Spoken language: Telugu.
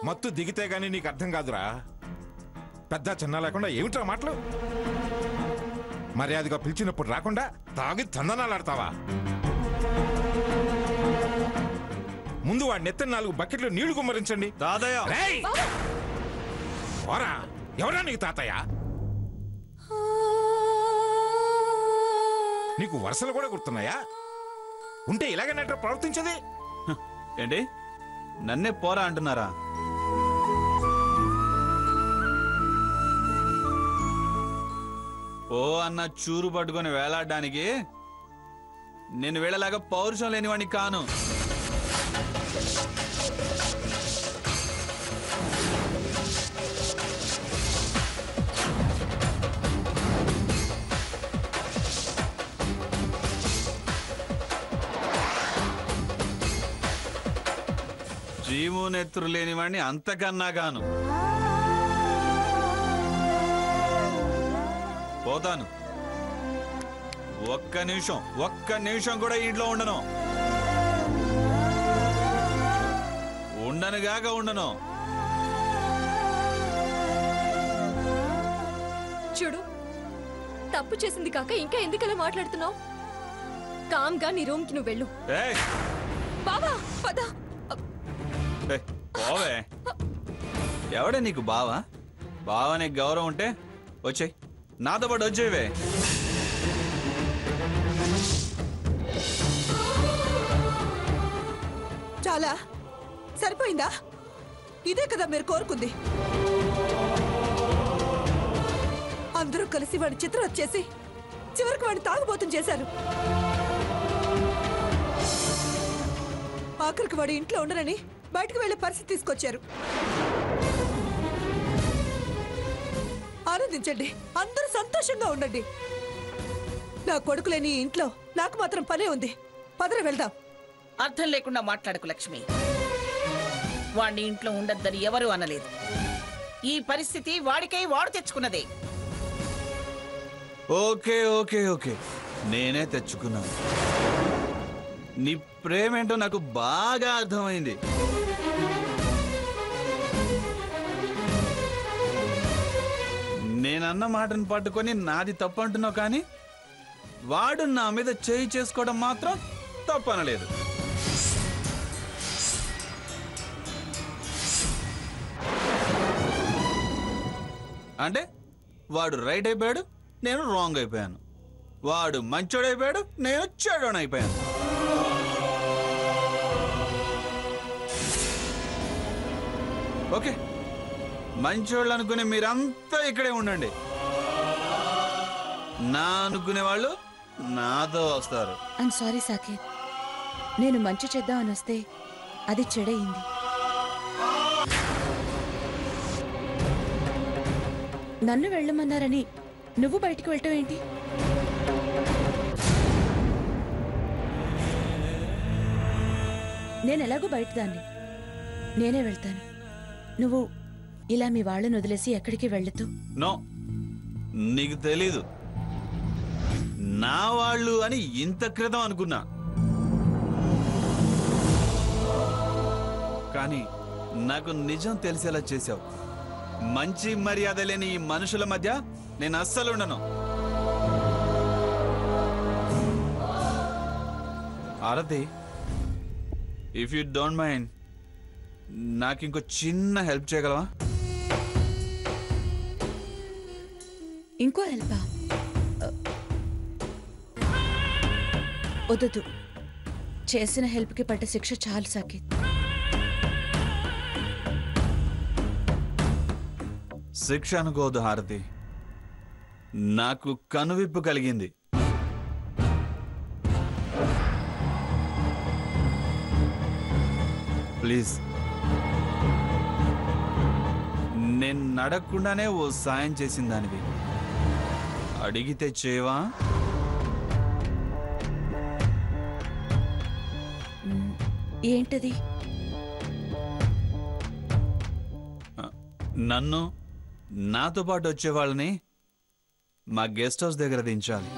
మత్తు దిగితే గానీ నీకు అర్థం కాదురా. పెద్ద చిన్న లేకుండా ఏమిట్రా మాటలు? మర్యాదగా పిలిచినప్పుడు రాకుండా తాగి చందనాలాడతావా? ముందు వాడి నెత్తిన 4 బకెట్లు నీళ్లు గుమ్మరించండి. ఎవరా నీకు తాతయ్య? నీకు వరుసలు కూడా గుర్తున్నాయా? ఉంటే ఇలాగనట్టు ప్రవర్తించది ఏంటి? నన్నే పోరా అంటున్నారా? ఓ అన్న చూరు పట్టుకొని వేలాడడానికి నేను వీళ్ళలాగా పౌరుషం లేనివాడిని కాను. జీవోనెత్తురు లేనివాడిని అంతకన్నా గాను. పోతాను. ఒక్క నిమిషం కూడా ఇంట్లో ఉండను. ఉండనుగాక ఉండను. చూడు, తప్పు చేసింది కాక ఇంకా ఎందుకలా మాట్లాడుతున్నావు? కామ్గా నీ రూమ్ కి నువ్వు వెళ్ళు. బావా పద. పోవే. ఎవడే నీకు బావా? బావా నీకు గౌరవం ఉంటే వచ్చేయ్, నాతో పాటు వచ్చేవే. చాలా సరిపోయిందా? ఇదే కదా మీరు కోరుకుంది. అందరూ కలిసి వాడి చిత్రం వచ్చేసి చివరికి వాడిని తాగుబోతం చేశారు. ఆఖరికి వాడి ఇంట్లో ఉండనని బయటకు వెళ్లే పరిస్థితి తీసుకొచ్చారు. ఆనందించండి, అందరూ సంతోషంగా ఉండండి. నా కొడుకు లేని ఇంట్లో నాకు మాత్రం పనే ఉంది. పదర వెళ్దాం. అర్థం లేకుండా మాట్లాడకు లక్ష్మి. వాడిని ఇంట్లో ఉండద్దని ఎవరూ అనలేదు. ఈ పరిస్థితి వాడికై వాడు తెచ్చుకున్నదే. ఓకే ఓకే ఓకే, నేనే తెచ్చుకున్నాను. నీ ప్రేమేంటో నాకు బాగా అర్థమైంది. నేనన్న మాటను పట్టుకొని నాది తప్పు అంటున్నావు, కానీ వాడు నా మీద చేయి చేసుకోవడం మాత్రం తప్పనలేదు. అంటే వాడు రైట్ అయిపోయాడు, నేను రాంగ్ అయిపోయాను. వాడు మంచోడైపోయాడు, నేను చెడోనైపోయాను. ఓకే, మంచోళ్ళు అనుకునే మీరంతా ఇక్కడే ఉండండి. నా అనుకునే వాళ్ళు నాతో వస్తారు. ఐమ్ సారీ సాకేత్, నేను మంచి చేద్దామని వస్తే అది చెడయింది. నన్ను వెళ్ళమన్నారని నువ్వు బయటికి వెళ్ళటం ఏంటి? నేను ఎలాగో బయటదాన్ని, నేనే వెళ్తాను. నువ్వు ఇలా మీ వాళ్ళని వదిలేసి ఎక్కడికి వెళ్ళదు. నో, నీకు తెలీదు. నా వాళ్ళు అని ఇంత క్రితం అనుకున్నా, కానీ నాకు నిజం తెలిసేలా చేశావు. మంచి మర్యాద లేని ఈ మనుషుల మధ్య నేను అస్సలు ఉండను. ఆరతి, ఇఫ్ యూ డోంట్ మైండ్, నాకు ఇంకో చిన్న హెల్ప్ చేయగలవా? ఇంకో హెల్పా? వద్దు, చేసిన హెల్ప్కి పడ్డ శిక్ష చాలు సాకేత్. శిక్ష అనుకోదు హారతి, నాకు కనువిప్పు కలిగింది. ప్లీజ్, నేను నడకుండానే ఓ సాయం చేసిన దానివి, అడిగితే చేయవా? ఏంటది? నన్ను నాతో పాటు వచ్చే వాళ్ళని మా గెస్ట్ హౌస్ దగ్గర దించాలి.